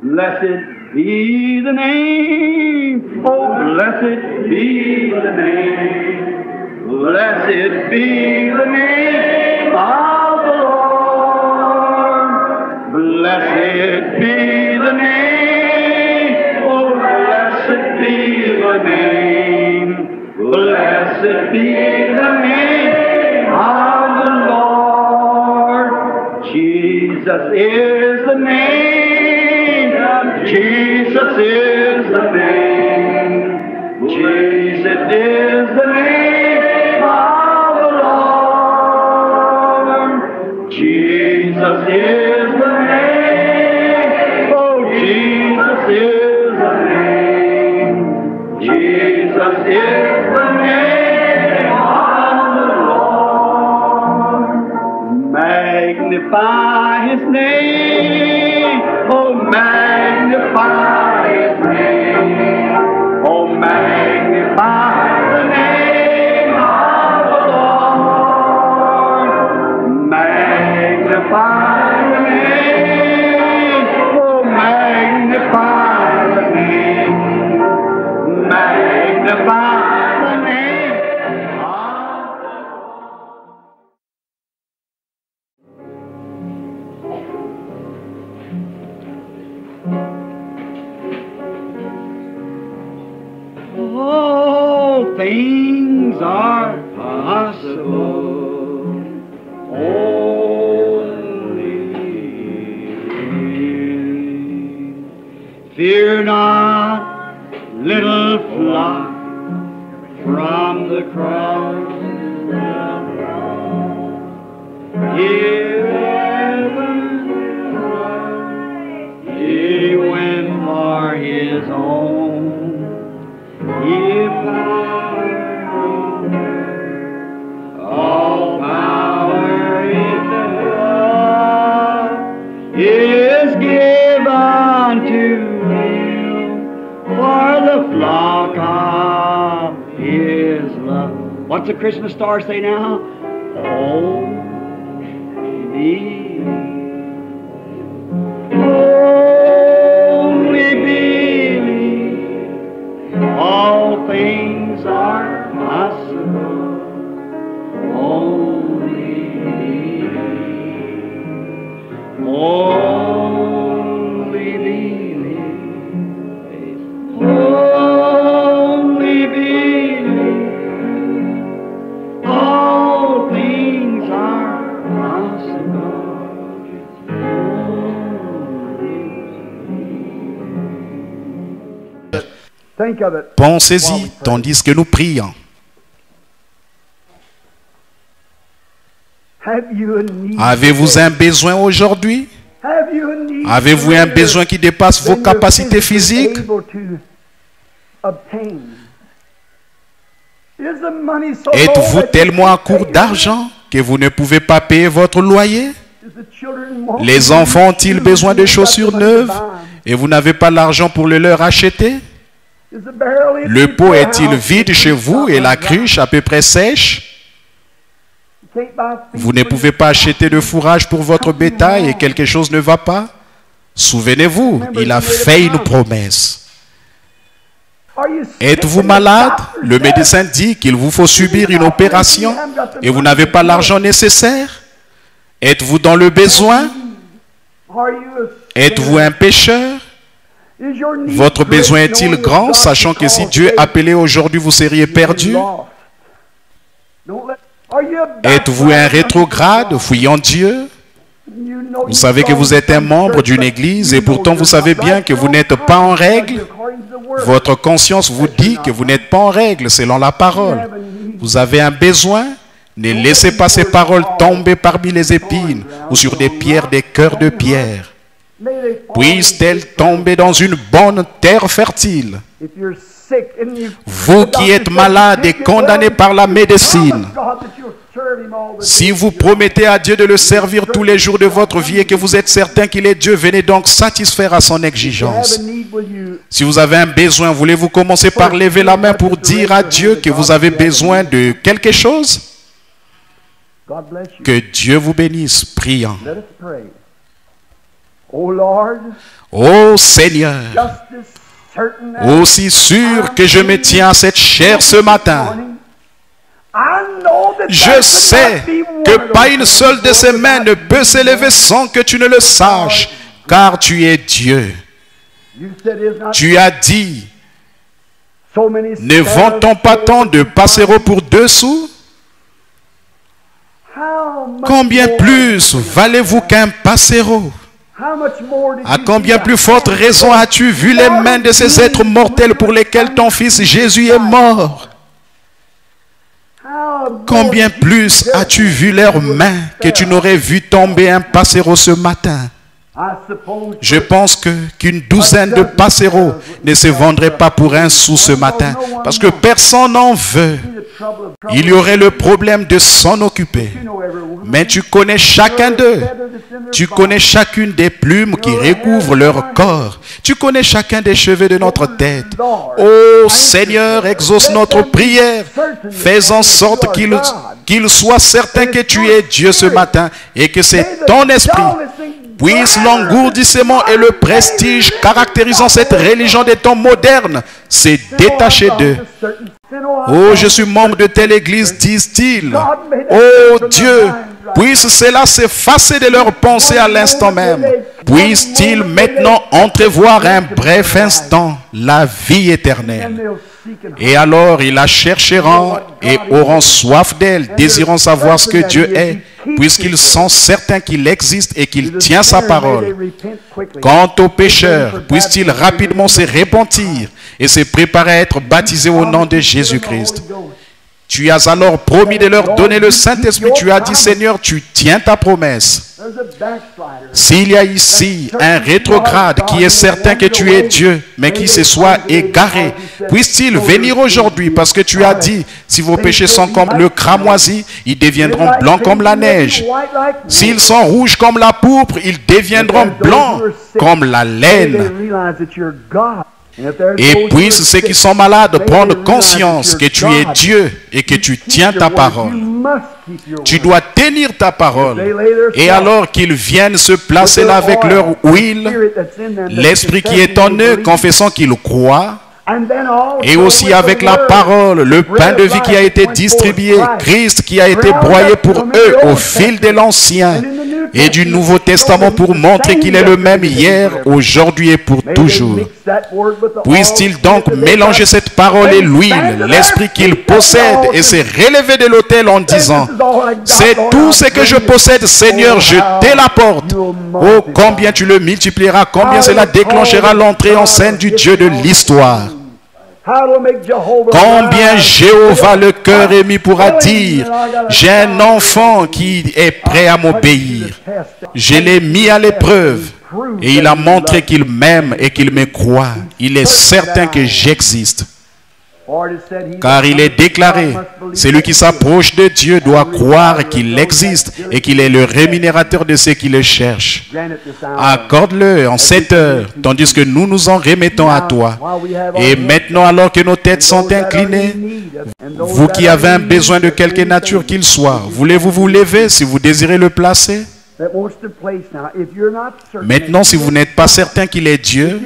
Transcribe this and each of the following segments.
Blessed be the name. Oh, blessed be the name. Blessed be the name of the Lord. Blessed be the name. Oh, blessed be the name. Blessed be the name of the Lord. Jesus is the name. Jesus is the name. Jesus is the name of the Lord. Jesus is the name. Oh, Jesus is the name. Jesus is the name of the Lord. Magnify His name. Oh, magnify His name. Oh, magnify the name of the Lord. Magnify the name. Oh, magnify the name. Magnify the name of the All things are possible. Only fear not, little flock, from the cross. Heaven, He went for His own. All power in God is given to Him for the flock of His love. What's the Christmas star say now? Only believe. All things are possible. Only believe. Only believe. All things are possible. Pensez-y tandis que nous prions. Avez-vous un besoin aujourd'hui? Avez-vous un besoin qui dépasse vos capacités physiques? Êtes-vous tellement à court d'argent que vous ne pouvez pas payer votre loyer? Les enfants ont-ils besoin de chaussures neuves et vous n'avez pas l'argent pour le leur acheter? Le pot est-il vide chez vous et la cruche à peu près sèche? Vous ne pouvez pas acheter de fourrage pour votre bétail et quelque chose ne va pas? Souvenez-vous, il a fait une promesse. Êtes-vous malade? Le médecin dit qu'il vous faut subir une opération et vous n'avez pas l'argent nécessaire? Êtes-vous dans le besoin? Êtes-vous un pécheur? Votre besoin est-il grand, sachant que si Dieu appelait aujourd'hui, vous seriez perdu? Êtes-vous un rétrograde, fuyant Dieu? Vous savez que vous êtes un membre d'une église et pourtant vous savez bien que vous n'êtes pas en règle. Votre conscience vous dit que vous n'êtes pas en règle selon la parole. Vous avez un besoin? Ne laissez pas ces paroles tomber parmi les épines ou sur des pierres, des cœurs de pierre. Puissent-elles tomber dans une bonne terre fertile? Vous qui êtes malade et condamné par la médecine, si vous promettez à Dieu de le servir tous les jours de votre vie et que vous êtes certain qu'il est Dieu, venez donc satisfaire à son exigence. Si vous avez un besoin, voulez-vous commencer par lever la main pour dire à Dieu que vous avez besoin de quelque chose? Que Dieu vous bénisse, priant. Oh Lord, Ô Seigneur, just as certain as aussi sûr que je me tiens à cette chair ce matin, I know that je there could sais not be one que of pas those une seule de ces mains ne peut s'élever sans que tu ne le saches, car tu es Dieu. You said is not Tu as dit, so many ne vend-on pas tant de passereaux pour 2 sous? How much Combien more- plus valez-vous qu'un passereau? How much more did À you combien see plus that? forte raison as-tu vu les mains de ces êtres mortels pour lesquels ton fils Jésus est mort? How more Combien did you plus as-tu vu leurs mains que tu n'aurais vu tomber un passereau ce matin? I suppose Je pense qu'une douzaine de passereaux ne se vendraient pas pour 1 sou ce matin, parce que personne n'en veut. the trouble of Il y aurait le problème de s'en occuper. you know everyone. Mais tu connais chacun d'eux. Tu connais chacune des plumes qui recouvrent leur corps. Tu connais chacun des cheveux de notre tête. Ô Seigneur, exauce notre prière. Fais en sorte qu'il soit certain que tu es Dieu ce matin et que c'est ton esprit. Puisse l'engourdissement et le prestige caractérisant cette religion des temps modernes se détacher d'eux. Oh, je suis membre de telle église, disent-ils. Oh Dieu, puisse cela s'effacer de leurs pensées à l'instant même. Puisse-t-il maintenant entrevoir un bref instant la vie éternelle. Et alors ils la chercheront et auront soif d'elle, désirant savoir ce que Dieu est, puisqu'ils sont certains qu'il existe et qu'il tient sa parole. Quant aux pécheurs, puissent-ils rapidement se repentir et se préparer à être baptisés au nom de Jésus-Christ. Tu as alors promis de leur donner le Saint-Esprit. Tu as dit, Seigneur, tu tiens ta promesse. S'il y a ici un rétrograde qui est certain que tu es Dieu, mais qui se soit égaré, puisse-t-il venir aujourd'hui, parce que tu as dit, si vos péchés sont comme le cramoisi, ils deviendront blancs comme la neige. S'ils sont rouges comme la pourpre, ils deviendront blancs comme la laine. Et puissent ceux qui sont malades prendre conscience que tu es Dieu et que tu tiens ta parole. Tu dois tenir ta parole. Et alors qu'ils viennent se placer là avec leur huile, l'esprit qui est en eux, confessant qu'ils croient, et aussi avec la parole, le pain de vie qui a été distribué, Christ qui a été broyé pour eux au fil de l'Ancien et du Nouveau Testament pour montrer qu'il est le même hier, aujourd'hui et pour toujours. Puisse-t-il donc mélanger cette parole et l'huile, l'esprit qu'il possède, et se relever de l'autel en disant, c'est tout ce que je possède, Seigneur, je te l'apporte. Oh, combien tu le multiplieras, combien cela déclenchera l'entrée en scène du Dieu de l'histoire. Combien Jéhovah le cœur ému pourra dire, j'ai un enfant qui est prêt à m'obéir. Je l'ai mis à l'épreuve et il a montré qu'il m'aime et qu'il me croit. Il est certain que j'existe. Car il est déclaré, celui qui s'approche de Dieu doit croire qu'il existe et qu'il est le rémunérateur de ceux qui le cherchent. Accorde-le en cette heure, tandis que nous nous en remettons à toi. Et maintenant, alors que nos têtes sont inclinées, vous qui avez un besoin de quelque nature qu'il soit, voulez-vous vous lever si vous désirez le placer? Maintenant, si vous n'êtes pas certain qu'il est Dieu,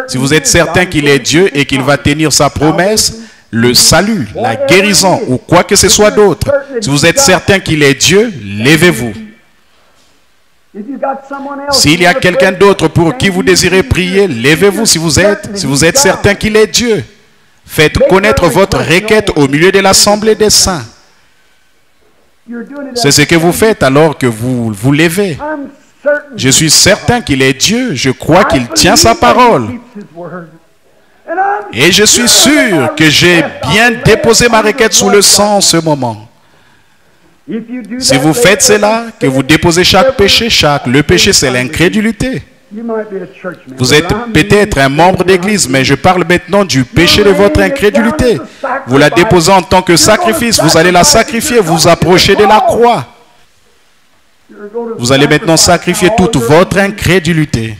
si vous êtes certain qu'il est Dieu et qu'il va tenir sa promesse, le salut, la guérison ou quoi que ce soit d'autre, si vous êtes certain qu'il est Dieu, levez-vous. S'il y a quelqu'un d'autre pour qui vous désirez prier, levez-vous si vous êtes certain qu'il est Dieu. Faites connaître votre requête au milieu de l'assemblée des saints. C'est ce que vous faites alors que vous vous levez. Je suis certain qu'il est Dieu. Je crois qu'il tient sa parole. Et je suis sûr que j'ai bien déposé ma requête sous le sang en ce moment. Si vous faites cela, que vous déposez chaque péché, le péché c'est l'incrédulité. Vous êtes peut-être un membre d'église, mais je parle maintenant du péché de votre incrédulité. Vous la déposez en tant que sacrifice, vous allez la sacrifier, vous approchez de la croix. Vous allez maintenant sacrifier toute votre incrédulité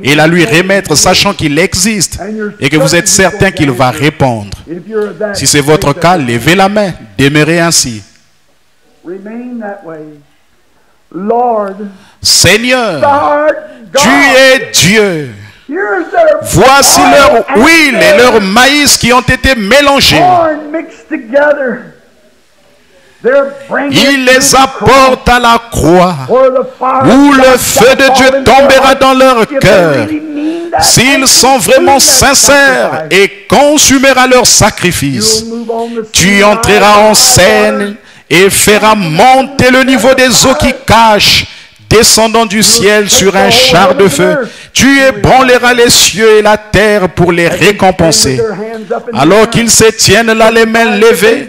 et la lui remettre, sachant qu'il existe et que vous êtes certain qu'il va répondre. Si c'est votre cas, levez la main, demeurez ainsi. Seigneur, tu es Dieu. Voici leur huile et leur maïs qui ont été mélangés. Il les apporte à la croix, où le feu de Dieu tombera dans leur cœur. S'ils sont vraiment sincères et consumera leur sacrifice, tu entreras en scène et feras monter le niveau des eaux qui cachent, descendant du ciel sur un char de feu. Tu ébranleras les cieux et la terre pour les récompenser. Alors qu'ils se tiennent là les mains levées,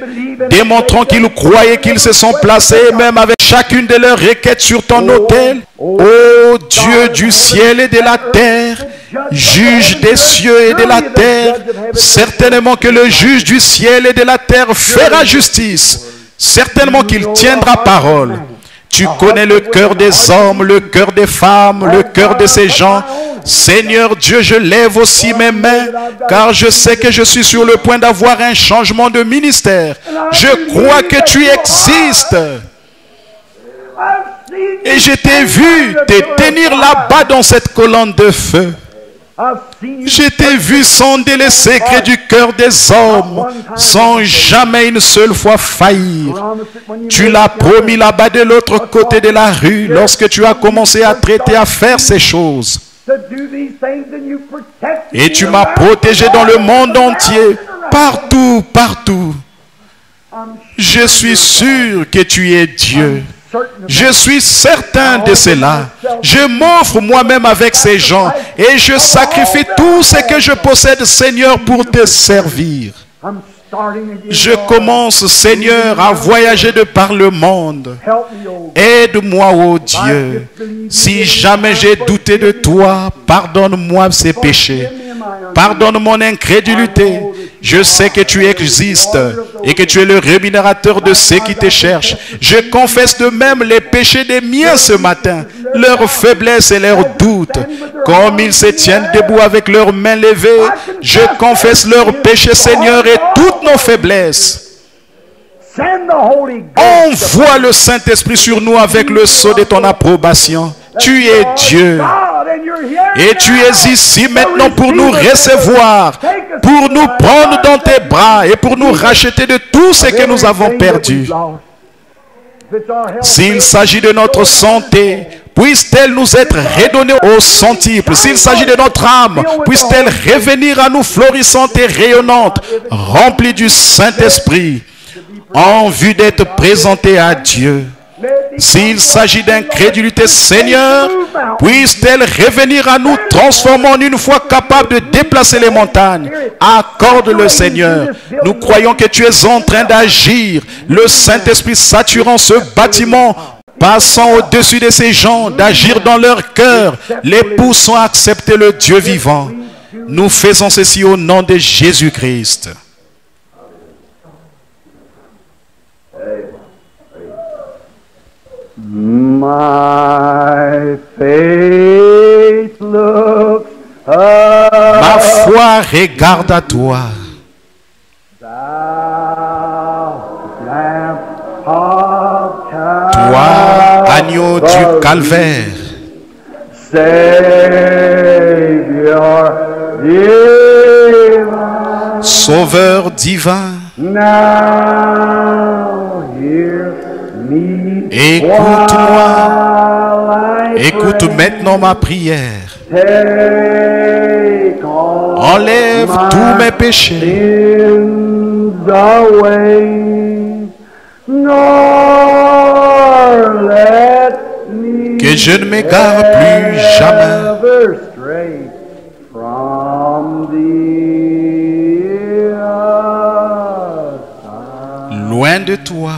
démontrant qu'ils croyaient qu'ils se sont placés, même avec chacune de leurs requêtes sur ton autel. Ô Dieu du ciel et de la terre, juge des cieux et de la terre, certainement que le juge du ciel et de la terre fera justice. Certainement qu'il tiendra parole. Tu connais le cœur des hommes, le cœur des femmes, le cœur de ces gens. Seigneur Dieu, je lève aussi mes mains, car je sais que je suis sur le point d'avoir un changement de ministère. Je crois que tu existes. Et je t'ai vu te tenir là-bas dans cette colonne de feu. Je t'ai vu sonder les secrets du cœur des hommes sans jamais une seule fois faillir. Tu l'as promis là-bas de l'autre côté de la rue lorsque tu as commencé à traiter, à faire ces choses. Et tu m'as protégé dans le monde entier, partout, partout. Je suis sûr que tu es Dieu. Je suis certain de cela. Je m'offre moi-même avec ces gens et je sacrifie tout ce que je possède, Seigneur, pour te servir. Je commence, Seigneur, à voyager de par le monde. Aide-moi, ô Dieu. Si jamais j'ai douté de toi, pardonne-moi ces péchés. Pardonne mon incrédulité. Je sais que tu existes et que tu es le rémunérateur de ceux qui te cherchent. Je confesse de même les péchés des miens ce matin, leurs faiblesses et leurs doutes. Comme ils se tiennent debout avec leurs mains levées, je confesse leurs péchés, Seigneur, et toutes nos faiblesses. Envoie le Saint-Esprit sur nous avec le sceau de ton approbation. Tu es Dieu. Et tu es ici maintenant pour nous recevoir, pour nous prendre dans tes bras et pour nous racheter de tout ce que nous avons perdu. S'il s'agit de notre santé, puisse-t-elle nous être redonnée au centuple. S'il s'agit de notre âme, puisse-t-elle revenir à nous florissante et rayonnante, remplie du Saint-Esprit, en vue d'être présentée à Dieu. S'il s'agit d'incrédulité, Seigneur, puisse-t-elle revenir à nous, transformant en une foi capable de déplacer les montagnes. Accorde-le, Seigneur. Nous croyons que tu es en train d'agir. Le Saint-Esprit saturant ce bâtiment, passant au-dessus de ces gens, d'agir dans leur cœur, les poussant à accepter le Dieu vivant. Nous faisons ceci au nom de Jésus-Christ. My faith looks up. Ma foi regarde à toi. Thou Lamb of Toi, agneau du calvaire. Savior divine. Sauveur divin. Now hear me. Écoute-moi. Écoute maintenant ma prière. Enlève tous mes péchés. Que je ne m'égare plus jamais. Loin de toi.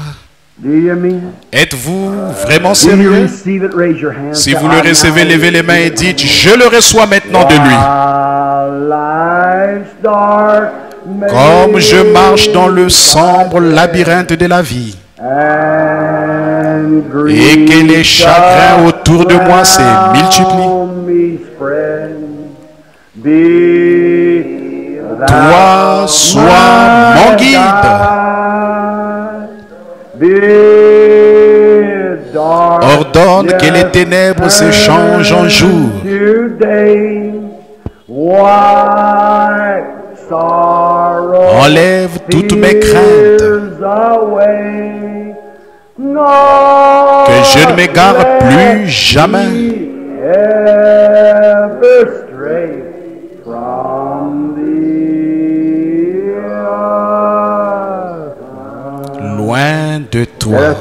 Êtes-vous vraiment sérieux? Si vous le recevez, levez les mains et dites, je le reçois maintenant de lui. Comme je marche dans le sombre labyrinthe de la vie, et que les chagrins autour de moi se multiplient, toi sois mon guide. Ordonne Ordonne que les ténèbres s'échangent en jour. Enlève toutes mes craintes. Que je ne m'égare plus jamais. Loin de toi.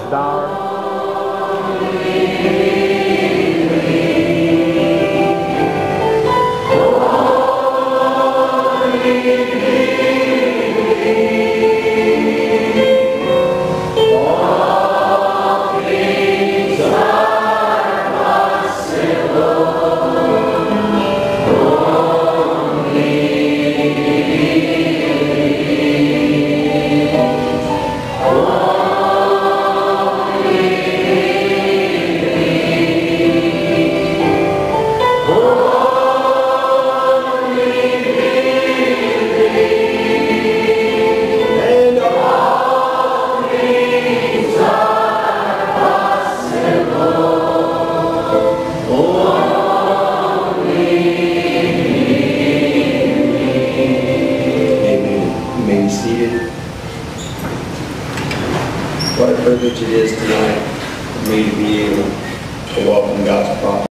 What a privilege it is tonight for me to be able to welcome God's prophet.